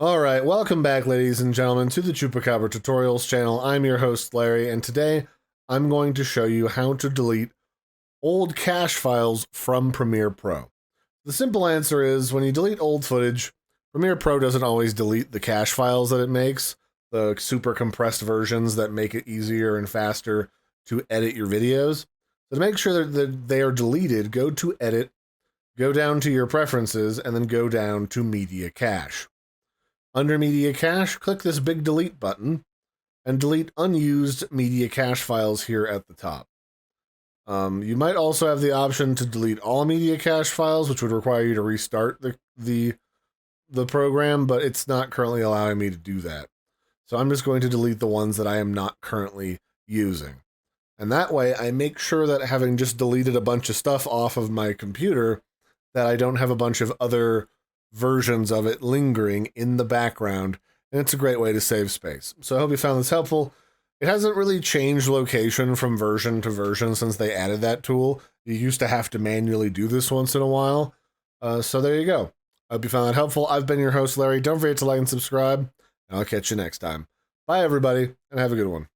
Alright, welcome back ladies and gentlemen to the Chupacabra Tutorials channel. I'm your host Larry, and today I'm going to show you how to delete old cache files from Premiere Pro. The simple answer is, when you delete old footage, Premiere Pro doesn't always delete the cache files that it makes, the super compressed versions that make it easier and faster to edit your videos. So to make sure that they are deleted, go to Edit, go down to your Preferences, and then go down to Media Cache. Under Media Cache, click this big delete button and delete unused media cache files here at the top. You might also have the option to delete all media cache files, which would require you to restart the program, but it's not currently allowing me to do that. So I'm just going to delete the ones that I am not currently using. And that way I make sure that, having just deleted a bunch of stuff off of my computer, that I don't have a bunch of other versions of it lingering in the background, and it's a great way to save space. So I hope you found this helpful. It hasn't really changed location from version to version since they added that tool. You used to have to manually do this once in a while. So there you go. I hope you found that helpful. I've been your host, Larry. Don't forget to like and subscribe, and I'll catch you next time. Bye, everybody, and have a good one.